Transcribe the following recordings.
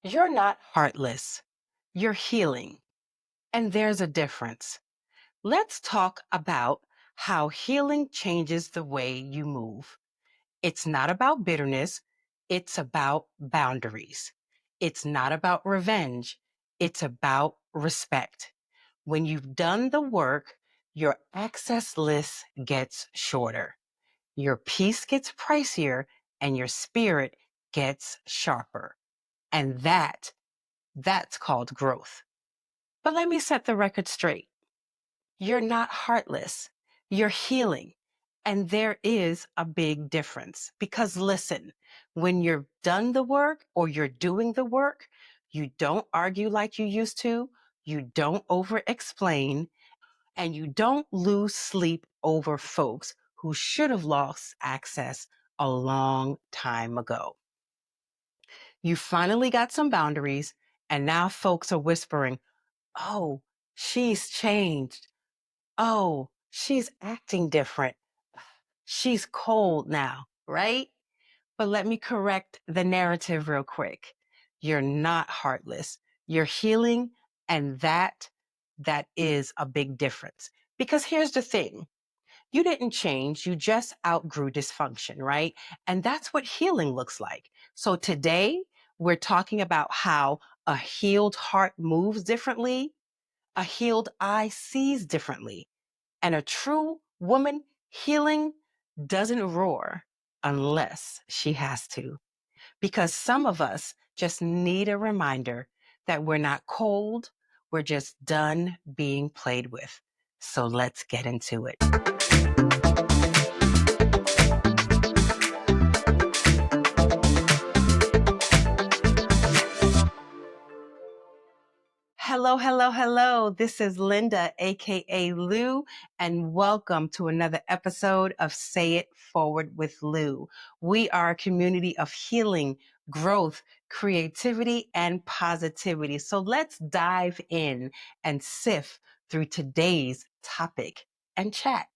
You're not heartless. You're healing. And there's a difference. Let's talk about how healing changes the way you move. It's not about bitterness. It's about boundaries. It's not about revenge. It's about respect. When you've done the work, your access list gets shorter. Your peace gets pricier and your spirit gets sharper. And that's called growth. But let me set the record straight. You're not heartless. You're healing. And there is a big difference because listen, when you're done the work or you're doing the work, you don't argue like you used to. You don't over explain and you don't lose sleep over folks who should have lost access a long time ago. You finally got some boundaries and now folks are whispering, oh, she's changed. Oh, she's acting different. She's cold now, right? But let me correct the narrative real quick. You're not heartless. You're healing, and that is a big difference. Because here's the thing. You didn't change, you just outgrew dysfunction, right? And that's what healing looks like. So today, we're talking about how a healed heart moves differently, a healed eye sees differently, and a true woman healing doesn't roar unless she has to. Because some of us just need a reminder that we're not cold, we're just done being played with. So let's get into it. Hello, hello, hello. This is Linda, aka Lou, and welcome to another episode of Say It Forward with Lou. We are a community of healing, growth, creativity, and positivity. So let's dive in and sift through today's topic and chat.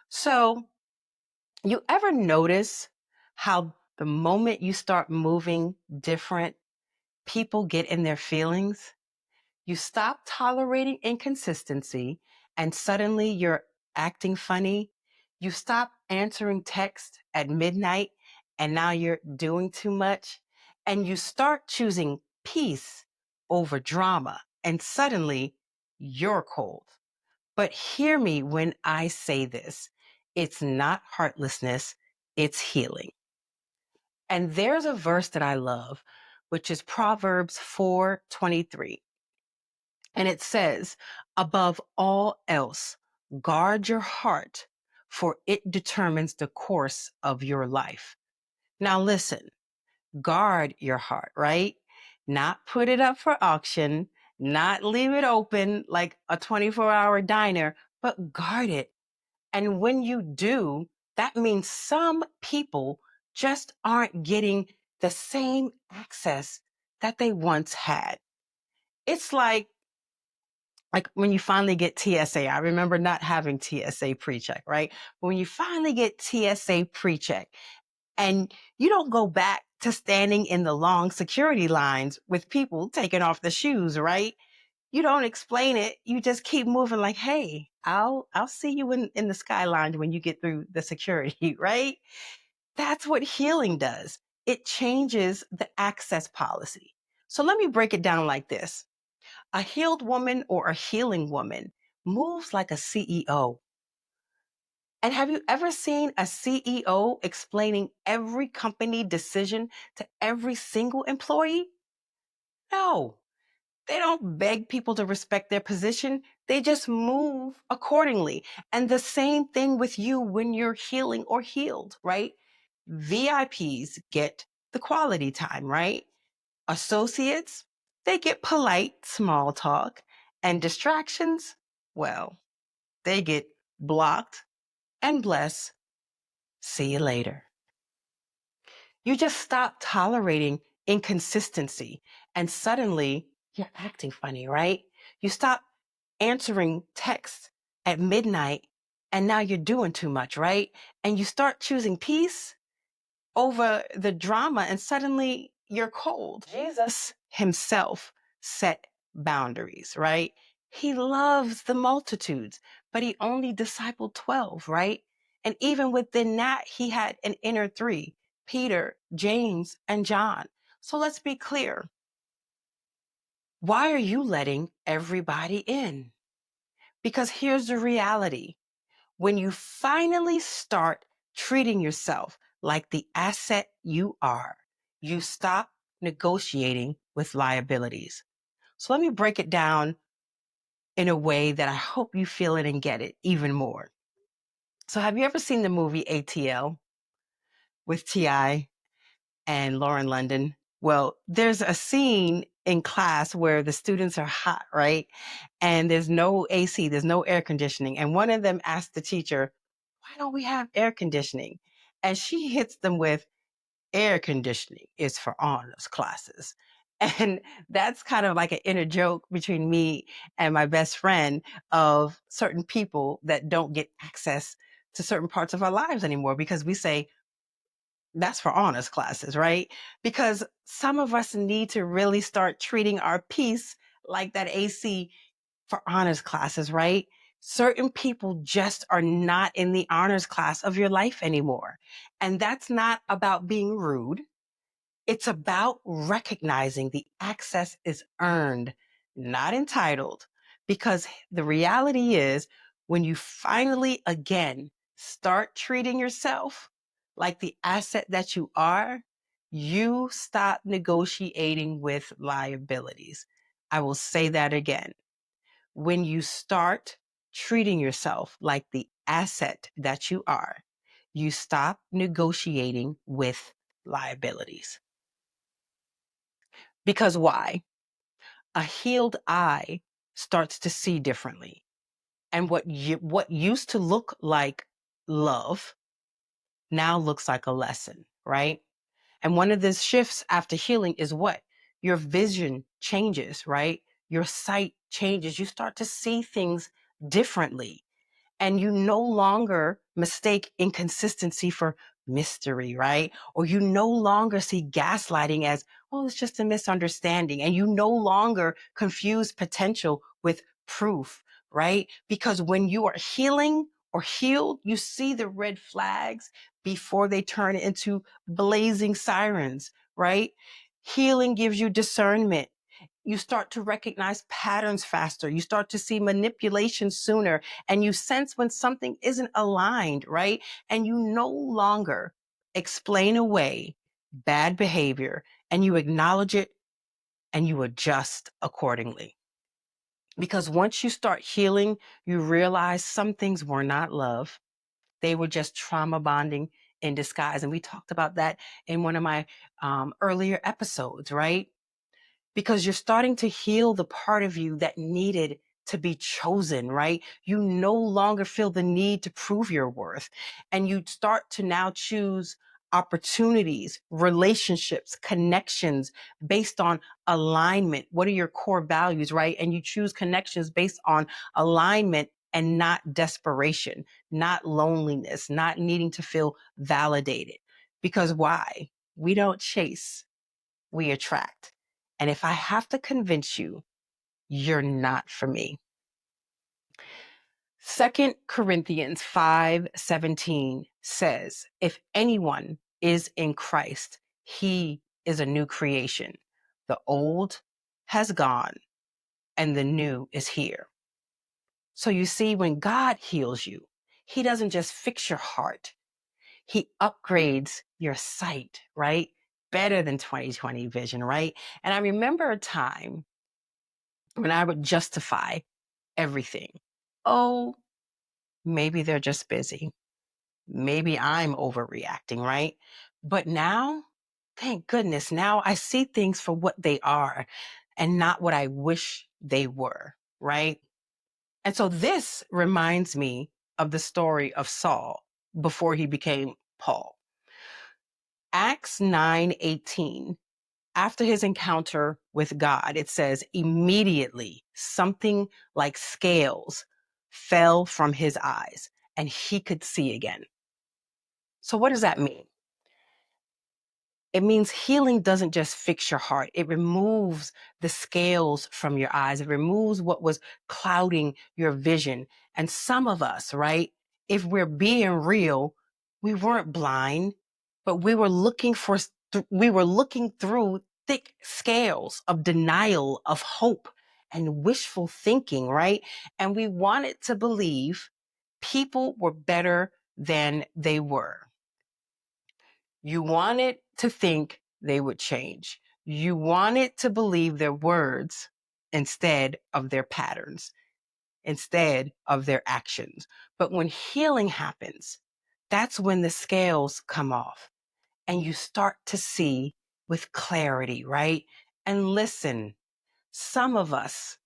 So, you ever notice how the moment you start moving different, people get in their feelings? You stop tolerating inconsistency and suddenly you're acting funny. You stop answering text at midnight and now you're doing too much. And you start choosing peace over drama and suddenly you're cold. But hear me when I say this. It's not heartlessness, it's healing. And there's a verse that I love, which is Proverbs 4:23. And it says, above all else, guard your heart, for it determines the course of your life. Now listen, guard your heart, right? Not put it up for auction, not leave it open like a 24-hour diner, but guard it. And when you do, that means some people just aren't getting the same access that they once had. It's like when you finally get TSA, I remember not having TSA pre-check, right? But when you finally get TSA pre-check and you don't go back to standing in the long security lines with people taking off the shoes, right? You don't explain it. You just keep moving like, hey, I'll see you in the sky lounge when you get through the security, right? That's what healing does. It changes the access policy. So let me break it down like this. A healed woman or a healing woman moves like a CEO. And have you ever seen a CEO explaining every company decision to every single employee? No, they don't beg people to respect their position. They just move accordingly. And the same thing with you when you're healing or healed, right? VIPs get the quality time, right? Associates, they get polite small talk, and distractions, well, they get blocked and bless. See you later. You just stop tolerating inconsistency and suddenly you're acting funny, right? You stop answering texts at midnight and now you're doing too much, right? And you start choosing peace over the drama and suddenly you're cold. Jesus himself set boundaries, right? He loves the multitudes, but he only discipled 12, right? And even within that, he had an inner three: Peter, James, and John. So let's be clear. Why are you letting everybody in? Because here's the reality. When you finally start treating yourself like the asset you are, you stop negotiating with liabilities. So let me break it down in a way that I hope you feel it and get it even more. So have you ever seen the movie ATL with T.I. and Lauren London? Well, there's a scene in class where the students are hot, right? And there's no AC, there's no air conditioning. And one of them asked the teacher, why don't we have air conditioning? And she hits them with, air conditioning is for honors classes. And that's kind of like an inner joke between me and my best friend of certain people that don't get access to certain parts of our lives anymore because we say, that's for honors classes, right? Because some of us need to really start treating our peace like that AC for honors classes, right? Certain people just are not in the honors class of your life anymore. And that's not about being rude. It's about recognizing the access is earned, not entitled. Because the reality is, when you finally again start treating yourself like the asset that you are, you stop negotiating with liabilities. I will say that again. When you start treating yourself like the asset that you are, you stop negotiating with liabilities. Because why? A healed eye starts to see differently. And what used to look like love now looks like a lesson, right? And one of the shifts after healing is what? Your vision changes, right? Your sight changes. You start to see things differently. And you no longer mistake inconsistency for mystery, right? Or you no longer see gaslighting as, well, it's just a misunderstanding. And you no longer confuse potential with proof, right? Because when you are healing or healed, you see the red flags before they turn into blazing sirens, right? Healing gives you discernment. You start to recognize patterns faster. You start to see manipulation sooner, and you sense when something isn't aligned, right? And you no longer explain away bad behavior, and you acknowledge it and you adjust accordingly. Because once you start healing, you realize some things were not love. They were just trauma bonding in disguise. And we talked about that in one of my earlier episodes, right? Because you're starting to heal the part of you that needed to be chosen, right? You no longer feel the need to prove your worth. And you start to now choose opportunities, relationships, connections based on alignment. What are your core values, right? And you choose connections based on alignment and not desperation, not loneliness, not needing to feel validated. Because why? We don't chase, we attract. And if I have to convince you, you're not for me. 2 Corinthians 5:17 says, if anyone is in Christ, he is a new creation. The old has gone and the new is here. So you see, when God heals you, he doesn't just fix your heart. He upgrades your sight, right? Better than 2020 vision, right? And I remember a time when I would justify everything. Oh, maybe they're just busy. Maybe I'm overreacting, right? But now, thank goodness, now I see things for what they are and not what I wish they were, right? And so this reminds me of the story of Saul before he became Paul. Acts 9:18. After his encounter with God, it says immediately something like scales fell from his eyes and he could see again. So what does that mean? It means healing doesn't just fix your heart. It removes the scales from your eyes. It removes what was clouding your vision. And some of us, right, if we're being real, we weren't blind, but we were looking through thick scales of denial, of hope, and wishful thinking, right? And we wanted to believe people were better than they were. You wanted to think they would change. You wanted to believe their words instead of their patterns, instead of their actions. But when healing happens, that's when the scales come off and you start to see with clarity, right? And listen, some of us,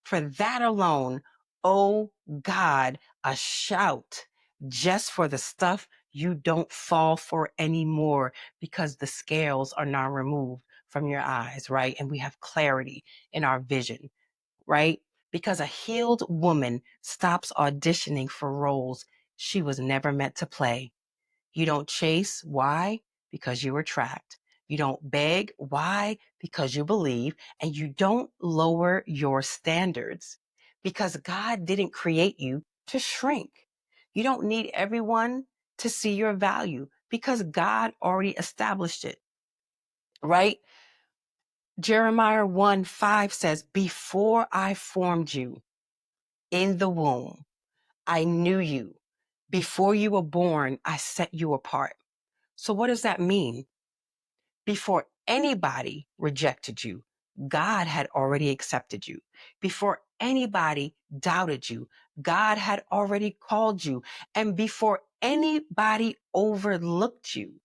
for that alone, oh God, a shout just for the stuff you don't fall for anymore because the scales are now removed from your eyes, right? And we have clarity in our vision, right? Because a healed woman stops auditioning for roles she was never meant to play. You don't chase. Why? Because you attract. You don't beg. Why? Because you believe. And you don't lower your standards because God didn't create you to shrink. You don't need everyone to see your value because God already established it, right? Jeremiah 1:5 says, before I formed you in the womb, I knew you. Before you were born, I set you apart. So what does that mean? Before anybody rejected you, God had already accepted you. Before anybody doubted you, God had already called you. And before anybody overlooked you,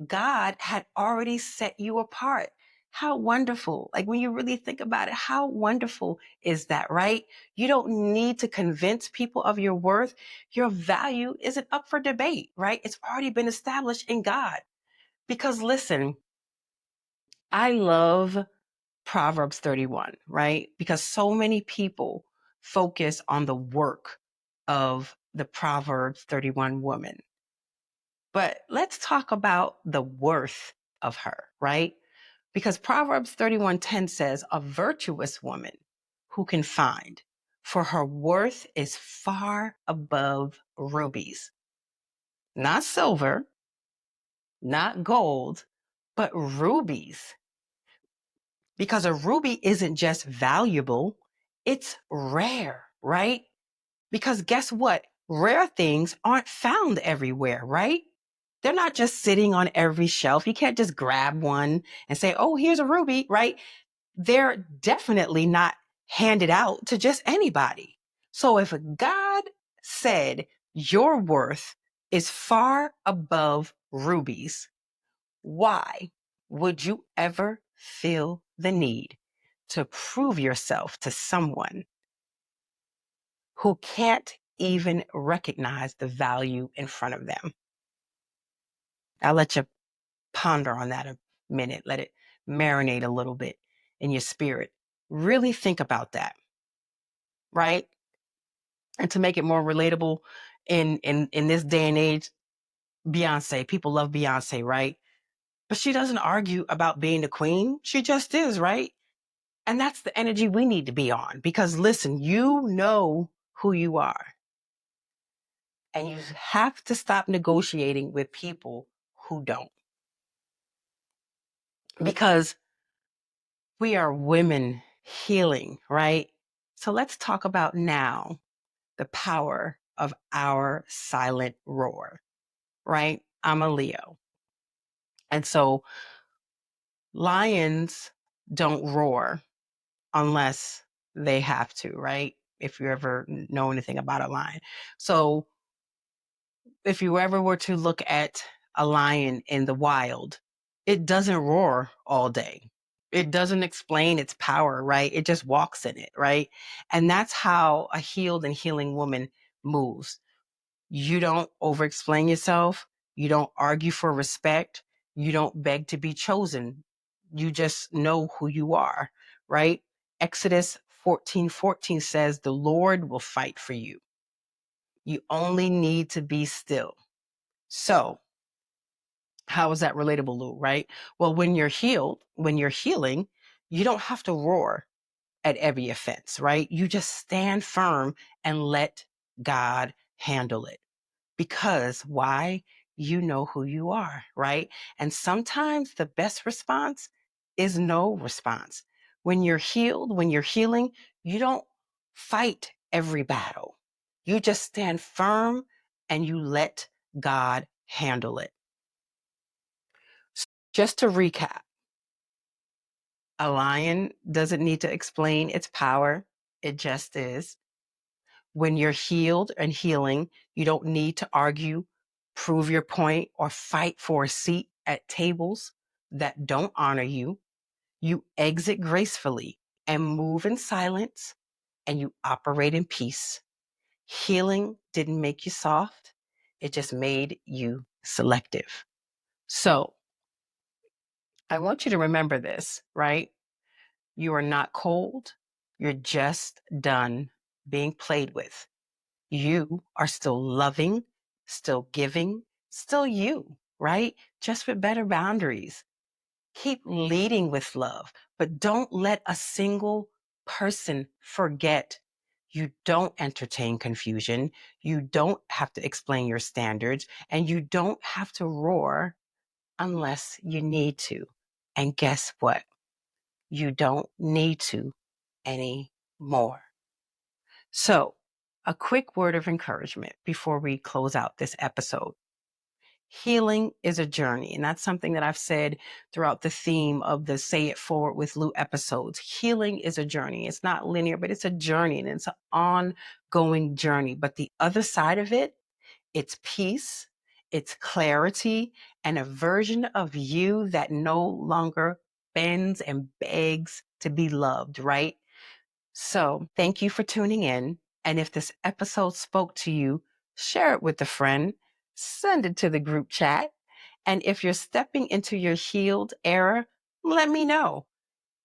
God had already set you apart. How wonderful. Like when you really think about it, how wonderful is that, right? You don't need to convince people of your worth. Your value isn't up for debate, right? It's already been established in God. Because listen, I love Proverbs 31, right? Because so many people focus on the work of the Proverbs 31 woman. But let's talk about the worth of her, right? Because Proverbs 31:10 says, a virtuous woman who can find, for her worth is far above rubies. Not silver, not gold, but rubies. Because a ruby isn't just valuable, it's rare, right? Because guess what? Rare things aren't found everywhere, right? They're not just sitting on every shelf. You can't just grab one and say, oh, here's a ruby, right? They're definitely not handed out to just anybody. So if God said your worth is far above rubies, why would you ever feel the need to prove yourself to someone who can't even recognize the value in front of them? I'll let you ponder on that a minute. Let it marinate a little bit in your spirit. Really think about that, right? And to make it more relatable in this day and age, Beyonce, people love Beyonce, right? But she doesn't argue about being the queen. She just is, right? And that's the energy we need to be on because listen, you know who you are and you have to stop negotiating with people who don't because we are women healing, right? So let's talk about now the power of our silent roar, right? I'm a Leo. And so lions don't roar unless they have to, right? If you ever know anything about a lion. So if you ever were to look at a lion in the wild, it doesn't roar all day. It doesn't explain its power, right? It just walks in it, right? And that's how a healed and healing woman moves. You don't over explain yourself. You don't argue for respect. You don't beg to be chosen. You just know who you are, right? Exodus 14:14 says, the Lord will fight for you. You only need to be still. So How is that relatable, Lou, right? Well, when you're healing, you don't have to roar at every offense, right? You just stand firm and let God handle it. Because why? You know who you are, right? And sometimes the best response is no response. When you're healed, when you're healing, you don't fight every battle. You just stand firm and you let God handle it. Just to recap, a lion doesn't need to explain its power. It just is. When you're healed and healing, you don't need to argue, prove your point, or fight for a seat at tables that don't honor you. You exit gracefully and move in silence, and you operate in peace. Healing didn't make you soft. It just made you selective. So I want you to remember this, right? You are not cold. You're just done being played with. You are still loving, still giving, still you, right? Just with better boundaries. Keep leading with love, but don't let a single person forget you don't entertain confusion. You don't have to explain your standards, and you don't have to roar unless you need to. And guess what? You don't need to anymore. So, a quick word of encouragement before we close out this episode. Healing is a journey, and that's something that I've said throughout the theme of the Say It Forward with Lou episodes. Healing is a journey. It's not linear, but it's a journey, and it's an ongoing journey. But the other side of it, it's peace, it's clarity, and a version of you that no longer bends and begs to be loved, right? So thank you for tuning in. And if this episode spoke to you, share it with a friend, send it to the group chat. And if you're stepping into your healed era, let me know,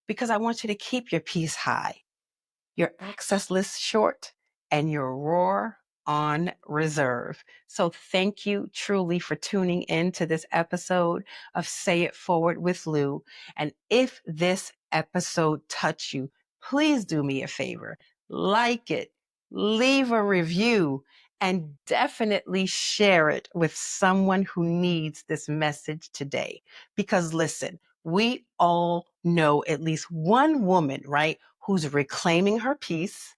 because I want you to keep your peace high, your access list short, and your roar on reserve. So thank you truly for tuning in to this episode of Say It Forward with Lou. And if this episode touched you, please do me a favor, like it, leave a review, and definitely share it with someone who needs this message today. Because listen, we all know at least one woman, right, who's reclaiming her peace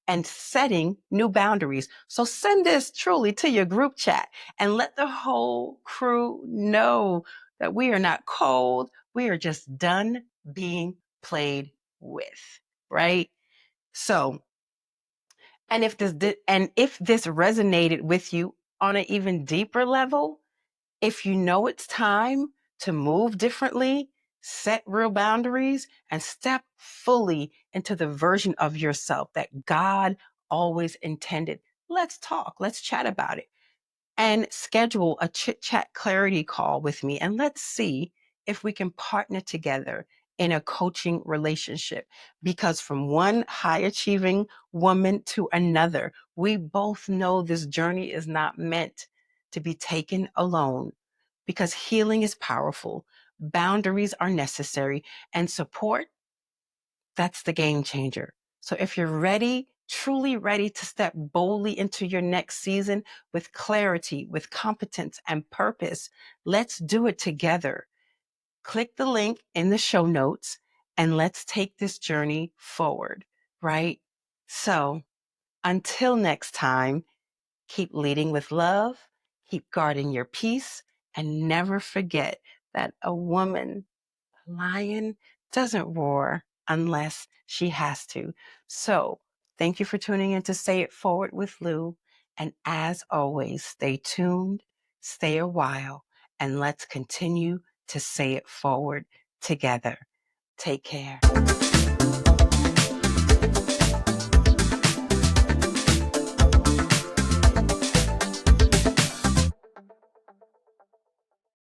and setting new boundaries. So send this truly to your group chat and let the whole crew know that we are not cold. We are just done being played with, right? So, if this resonated with you on an even deeper level, if you know it's time to move differently, set real boundaries, and step fully into the version of yourself that God always intended, let's talk. Let's chat about it and schedule a chit chat clarity call with me. And let's see if we can partner together in a coaching relationship. Because from one high achieving woman to another, we both know this journey is not meant to be taken alone, because healing is powerful, boundaries are necessary, and support, that's the game changer. So if you're ready, truly ready to step boldly into your next season with clarity, with competence and purpose, let's do it together. Click the link in the show notes and let's take this journey forward, right? So until next time, keep leading with love, keep guarding your peace, and never forget that a woman lion doesn't roar unless she has to. So thank you for tuning in to Say It Forward with Lou. And as always, stay tuned, stay a while, and let's continue to say it forward together. Take care.